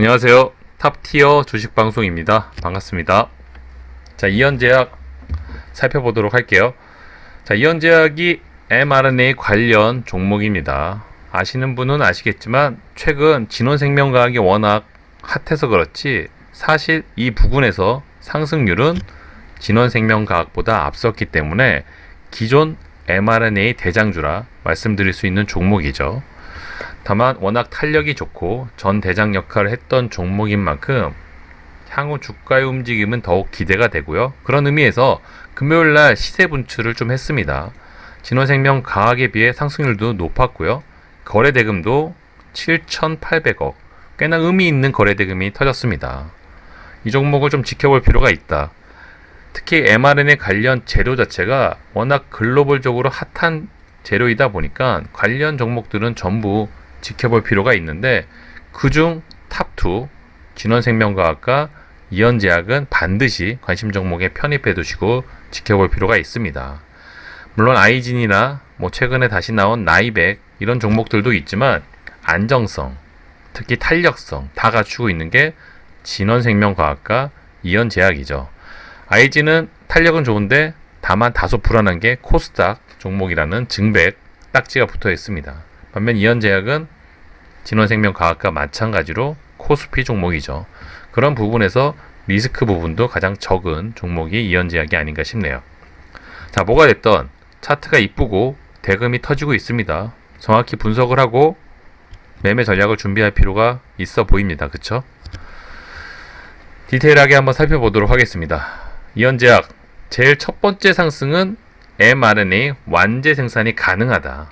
안녕하세요. 탑티어 주식방송입니다. 반갑습니다. 자, 이현제약 살펴보도록 할게요. 자, 이현제약이 mRNA 관련 종목입니다. 아시는 분은 아시겠지만 최근 진원생명과학이 워낙 핫해서 그렇지 사실 이 부분에서 상승률은 진원생명과학보다 앞섰기 때문에 기존 mRNA 대장주라 말씀드릴 수 있는 종목이죠. 다만 워낙 탄력이 좋고 전 대장 역할을 했던 종목인 만큼 향후 주가의 움직임은 더욱 기대가 되고요. 그런 의미에서 금요일날 시세 분출을 좀 했습니다. 진원생명 과학에 비해 상승률도 높았고요. 거래대금도 7,800억, 꽤나 의미 있는 거래대금이 터졌습니다. 이 종목을 좀 지켜볼 필요가 있다. 특히 mRNA 관련 재료 자체가 워낙 글로벌적으로 핫한 재료이다 보니까 관련 종목들은 전부 지켜볼 필요가 있는데 그중 탑2 진원생명과학과 이현제약은 반드시 관심 종목에 편입해 두시고 지켜볼 필요가 있습니다. 물론 아이진이나 최근에 다시 나온 나이백 이런 종목들도 있지만 안정성, 특히 탄력성 다 갖추고 있는 게 진원생명과학과 이현제약이죠. 아이진은 탄력은 좋은데 다만 다소 불안한 게 코스닥 종목이라는 증백 딱지가 붙어 있습니다. 반면 이현제약은 진원생명과학과 마찬가지로 코스피 종목이죠. 그런 부분에서 리스크 부분도 가장 적은 종목이 이현제약이 아닌가 싶네요. 자, 뭐가 됐던 차트가 이쁘고 대금이 터지고 있습니다. 정확히 분석을 하고 매매 전략을 준비할 필요가 있어 보입니다. 그쵸? 디테일하게 한번 살펴보도록 하겠습니다. 이현제약 제일 첫 번째 상승은 mRNA 완제 생산이 가능하다.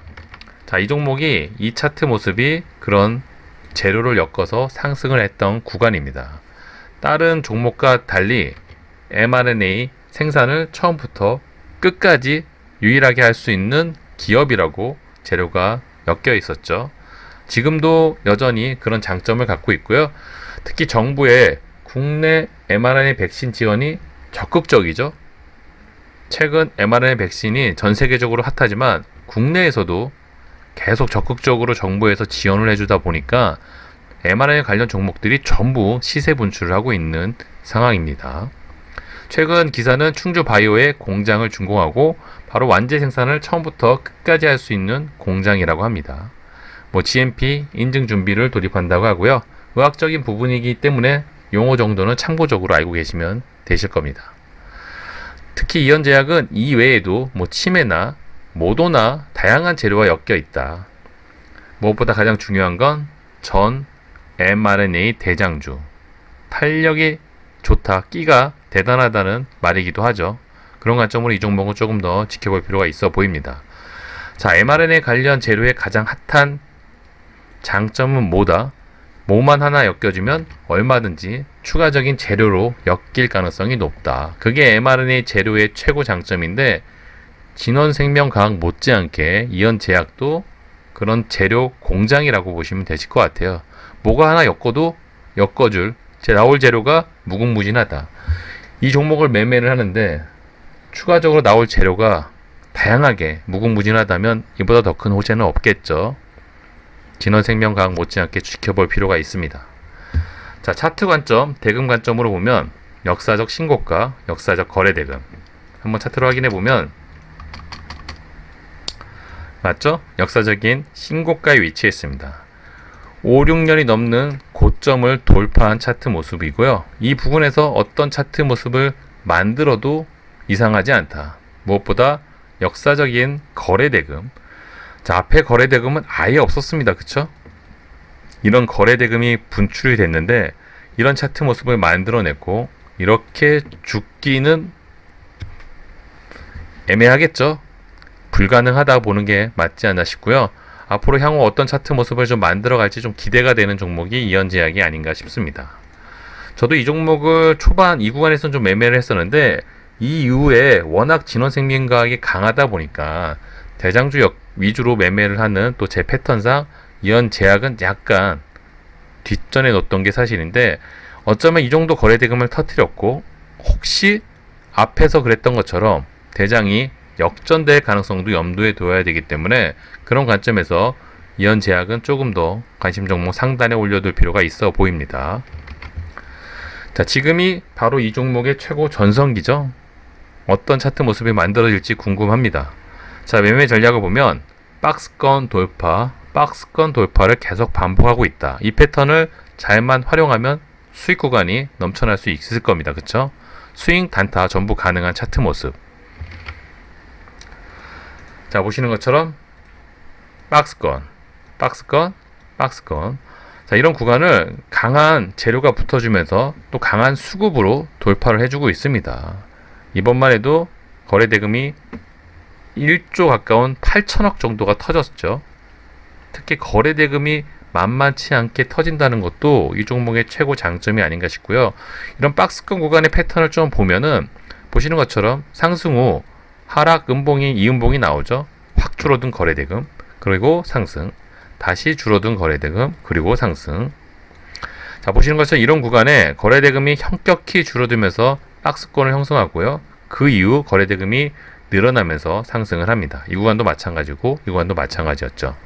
자, 이 종목이 이 차트 모습이 그런 재료를 엮어서 상승을 했던 구간입니다. 다른 종목과 달리 mRNA 생산을 처음부터 끝까지 유일하게 할 수 있는 기업이라고 재료가 엮여 있었죠. 지금도 여전히 그런 장점을 갖고 있고요. 특히 정부의 국내 mRNA 백신 지원이 적극적이죠. 최근 mRNA 백신이 전 세계적으로 핫하지만 국내에서도 계속 적극적으로 정부에서 지원을 해주다 보니까 mRNA 관련 종목들이 전부 시세 분출을 하고 있는 상황입니다. 최근 기사는 충주바이오에 공장을 준공하고 바로 완제 생산을 처음부터 끝까지 할 수 있는 공장이라고 합니다. GMP 인증 준비를 돌입한다고 하고요. 의학적인 부분이기 때문에 용어 정도는 참고적으로 알고 계시면 되실 겁니다. 특히 이현제약은 이 외에도 치매나 모도나 다양한 재료가 엮여 있다. 무엇보다 가장 중요한 건 전 mRNA 대장주. 탄력이 좋다, 끼가 대단하다는 말이기도 하죠. 그런 관점으로 이 종목은 조금 더 지켜볼 필요가 있어 보입니다. 자, mRNA 관련 재료의 가장 핫한 장점은 뭐다? 뭐만 하나 엮여주면 얼마든지 추가적인 재료로 엮일 가능성이 높다. 그게 mRNA 재료의 최고 장점인데 진원생명과학 못지않게 이현제약도 그런 재료 공장이라고 보시면 되실 것 같아요. 뭐가 하나 엮어도 엮어줄 나올 재료가 무궁무진하다. 이 종목을 매매를 하는데 추가적으로 나올 재료가 다양하게 무궁무진하다면 이보다 더 큰 호재는 없겠죠. 진원생명과학 못지않게 지켜볼 필요가 있습니다. 자, 차트 관점, 대금 관점으로 보면 역사적 신고가, 역사적 거래대금 한번 차트로 확인해 보면 맞죠? 역사적인 신고가에 위치했습니다. 5, 6년이 넘는 고점을 돌파한 차트 모습이고요. 이 부분에서 어떤 차트 모습을 만들어도 이상하지 않다. 무엇보다 역사적인 거래대금. 자, 앞에 거래대금은 아예 없었습니다. 그쵸? 이런 거래대금이 분출이 됐는데 이런 차트 모습을 만들어냈고 이렇게 죽기는 애매하겠죠? 불가능하다 보는 게 맞지 않나 싶고요. 앞으로 향후 어떤 차트 모습을 좀 만들어갈지 좀 기대가 되는 종목이 이현제약이 아닌가 싶습니다. 저도 이 종목을 초반 이 구간에서는 좀 매매를 했었는데 이 이후에 워낙 진원생명과학이 강하다 보니까 대장주 위주로 매매를 하는 또 제 패턴상 이현제약은 약간 뒷전에 놓던 게 사실인데 어쩌면 이 정도 거래대금을 터뜨렸고 혹시 앞에서 그랬던 것처럼 대장이 역전될 가능성도 염두에 둬야 되기 때문에 그런 관점에서 이현제약은 조금 더 관심 종목 상단에 올려둘 필요가 있어 보입니다. 자, 지금이 바로 이 종목의 최고 전성기죠. 어떤 차트 모습이 만들어질지 궁금합니다. 자, 매매 전략을 보면 박스권 돌파, 박스권 돌파를 계속 반복하고 있다. 이 패턴을 잘만 활용하면 수익 구간이 넘쳐날 수 있을 겁니다. 그쵸? 스윙, 단타 전부 가능한 차트 모습. 자, 보시는 것처럼 박스권, 박스권, 박스권. 자, 이런 구간을 강한 재료가 붙어주면서 또 강한 수급으로 돌파를 해주고 있습니다. 이번만 해도 거래대금이 1조 가까운 8천억 정도가 터졌죠. 특히 거래대금이 만만치 않게 터진다는 것도 이 종목의 최고 장점이 아닌가 싶고요. 이런 박스권 구간의 패턴을 좀 보면은 보시는 것처럼 상승 후 하락 음봉이 이음봉이 나오죠. 확 줄어든 거래대금, 그리고 상승, 다시 줄어든 거래대금, 그리고 상승. 자, 보시는 것처럼 이런 구간에 거래대금이 현격히 줄어들면서 박스권을 형성하고요. 그 이후 거래대금이 늘어나면서 상승을 합니다. 이 구간도 마찬가지고 이 구간도 마찬가지였죠.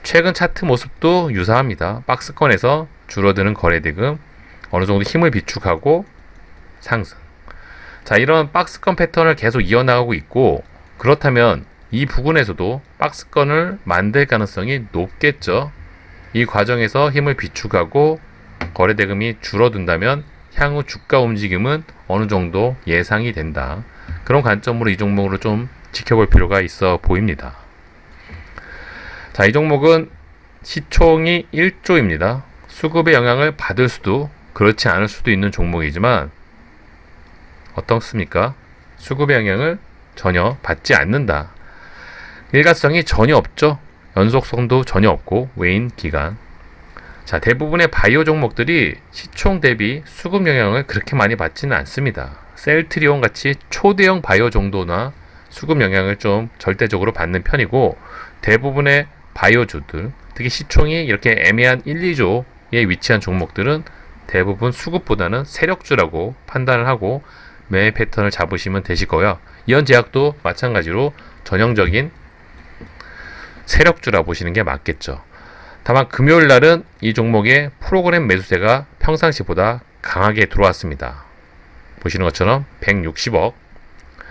최근 차트 모습도 유사합니다. 박스권에서 줄어드는 거래대금, 어느 정도 힘을 비축하고 상승. 자, 이런 박스권 패턴을 계속 이어나가고 있고, 그렇다면 이 부분에서도 박스권을 만들 가능성이 높겠죠. 이 과정에서 힘을 비축하고 거래대금이 줄어든다면 향후 주가 움직임은 어느 정도 예상이 된다. 그런 관점으로 이 종목으로 좀 지켜볼 필요가 있어 보입니다. 자, 이 종목은 시총이 1조입니다. 수급의 영향을 받을 수도 그렇지 않을 수도 있는 종목이지만 어떻습니까? 수급의 영향을 전혀 받지 않는다. 일가성이 전혀 없죠. 연속성도 전혀 없고 외인 기간. 자, 대부분의 바이오 종목들이 시총 대비 수급 영향을 그렇게 많이 받지는 않습니다. 셀트리온 같이 초대형 바이오 정도나 수급 영향을 좀 절대적으로 받는 편이고, 대부분의 바이오주들, 특히 시총이 이렇게 애매한 1, 2조에 위치한 종목들은 대부분 수급보다는 세력주라고 판단을 하고 매매 패턴을 잡으시면 되시고요. 이현제약도 마찬가지로 전형적인 세력주라 보시는 게 맞겠죠. 다만 금요일 날은 이 종목의 프로그램 매수세가 평상시보다 강하게 들어왔습니다. 보시는 것처럼 160억.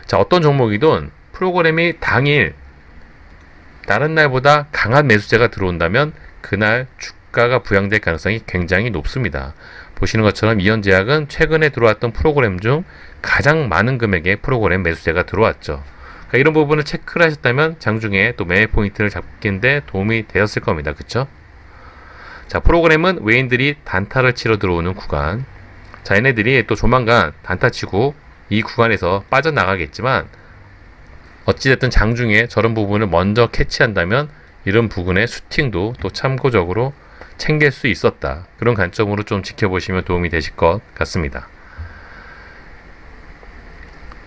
자, 어떤 종목이든 프로그램이 당일 다른 날보다 강한 매수세가 들어온다면 그날 주가가 부양될 가능성이 굉장히 높습니다. 보시는 것처럼 이현제약은 최근에 들어왔던 프로그램 중 가장 많은 금액의 프로그램 매수세가 들어왔죠. 그러니까 이런 부분을 체크를 하셨다면 장중에 또 매매 포인트를 잡기는데 도움이 되었을 겁니다. 그쵸? 자, 프로그램은 외인들이 단타를 치러 들어오는 구간. 자, 얘네들이 또 조만간 단타 치고 이 구간에서 빠져나가겠지만 어찌됐든 장중에 저런 부분을 먼저 캐치한다면 이런 부분의 슈팅도 또 참고적으로 챙길 수 있었다. 그런 관점으로 좀 지켜보시면 도움이 되실 것 같습니다.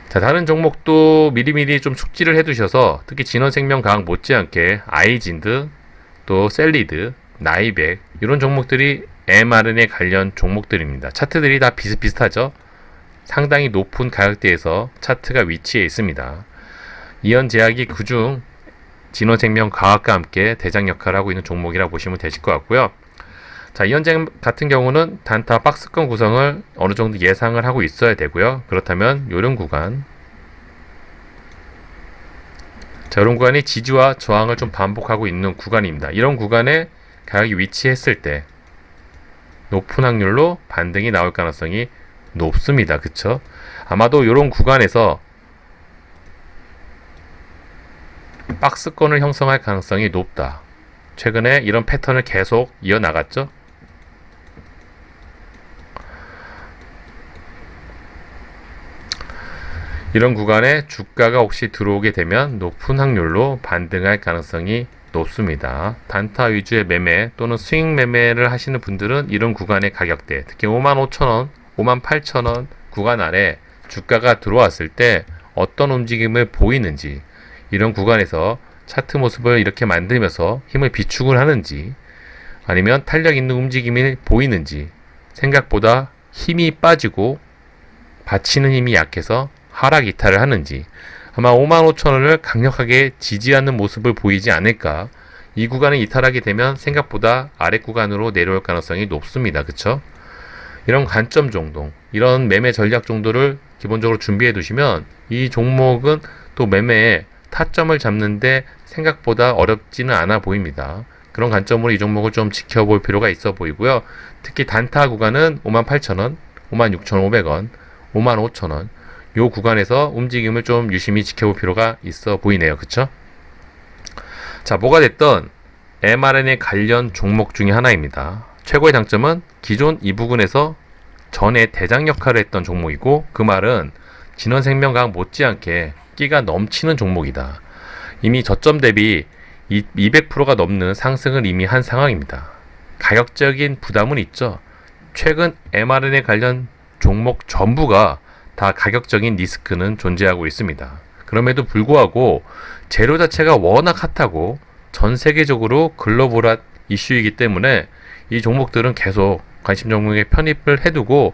자, 다른 종목도 미리미리 좀 숙지를 해두셔서 특히 진원생명 과학 못지않게 아이진드, 또 셀리드, 나이백 이런 종목들이 mRNA 관련 종목들입니다. 차트들이 다 비슷비슷하죠. 상당히 높은 가격대에서 차트가 위치해 있습니다. 이현제약이 그중 진원생명 과학과 함께 대장 역할을 하고 있는 종목이라고 보시면 되실 것 같고요. 자, 이현제약 같은 경우는 단타 박스권 구성을 어느 정도 예상을 하고 있어야 되고요. 그렇다면 이런 구간, 자, 이런 구간이 지지와 저항을 좀 반복하고 있는 구간입니다. 이런 구간에 가격이 위치했을 때 높은 확률로 반등이 나올 가능성이 높습니다. 그쵸? 아마도 이런 구간에서 박스권을 형성할 가능성이 높다. 최근에 이런 패턴을 계속 이어나갔죠. 이런 구간에 주가가 혹시 들어오게 되면 높은 확률로 반등할 가능성이 높습니다. 단타 위주의 매매 또는 스윙 매매를 하시는 분들은 이런 구간의 가격대, 특히 55,000원, 58,000원 구간 아래 주가가 들어왔을 때 어떤 움직임을 보이는지, 이런 구간에서 차트 모습을 이렇게 만들면서 힘을 비축을 하는지, 아니면 탄력 있는 움직임이 보이는지, 생각보다 힘이 빠지고 받치는 힘이 약해서 하락 이탈을 하는지, 아마 55,000원을 강력하게 지지하는 모습을 보이지 않을까, 이 구간을 이탈하게 되면 생각보다 아래 구간으로 내려올 가능성이 높습니다. 그쵸? 이런 관점 정도, 이런 매매 전략 정도를 기본적으로 준비해 두시면 이 종목은 또 매매에 타점을 잡는데 생각보다 어렵지는 않아 보입니다. 그런 관점으로 이 종목을 좀 지켜볼 필요가 있어 보이고요. 특히 단타 구간은 58,000원, 56,500원, 55,000원 요 구간에서 움직임을 좀 유심히 지켜볼 필요가 있어 보이네요. 그쵸? 자, 뭐가 됐던 mRNA 관련 종목 중에 하나입니다. 최고의 장점은 기존 이 부근에서 전에 대장 역할을 했던 종목이고, 그 말은 진원생명과학 못지않게 끼가 넘치는 종목이다. 이미 저점 대비 200%가 넘는 상승을 이미 한 상황입니다. 가격적인 부담은 있죠. 최근 mRNA 관련 종목 전부가 다 가격적인 리스크는 존재하고 있습니다. 그럼에도 불구하고 재료 자체가 워낙 핫하고 전 세계적으로 글로벌한 이슈이기 때문에 이 종목들은 계속 관심 종목에 편입을 해두고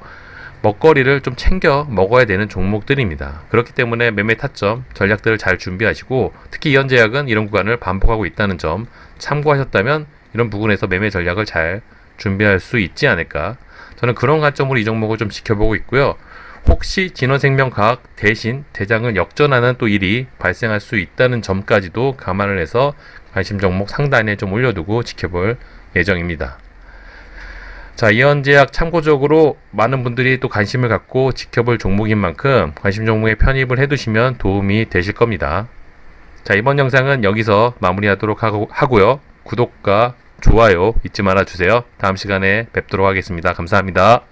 먹거리를 좀 챙겨 먹어야 되는 종목들입니다. 그렇기 때문에 매매 타점 전략들을 잘 준비하시고, 특히 이현제약은 이런 구간을 반복하고 있다는 점 참고하셨다면 이런 부분에서 매매 전략을 잘 준비할 수 있지 않을까, 저는 그런 관점으로 이 종목을 좀 지켜보고 있고요. 혹시 진원생명과학 대신 대장을 역전하는 또 일이 발생할 수 있다는 점까지도 감안을 해서 관심 종목 상단에 좀 올려두고 지켜볼 예정입니다. 자, 이현제약 참고적으로 많은 분들이 또 관심을 갖고 지켜볼 종목인 만큼 관심 종목에 편입을 해두시면 도움이 되실 겁니다. 자, 이번 영상은 여기서 마무리하도록 하고요. 구독과 좋아요 잊지 말아주세요. 다음 시간에 뵙도록 하겠습니다. 감사합니다.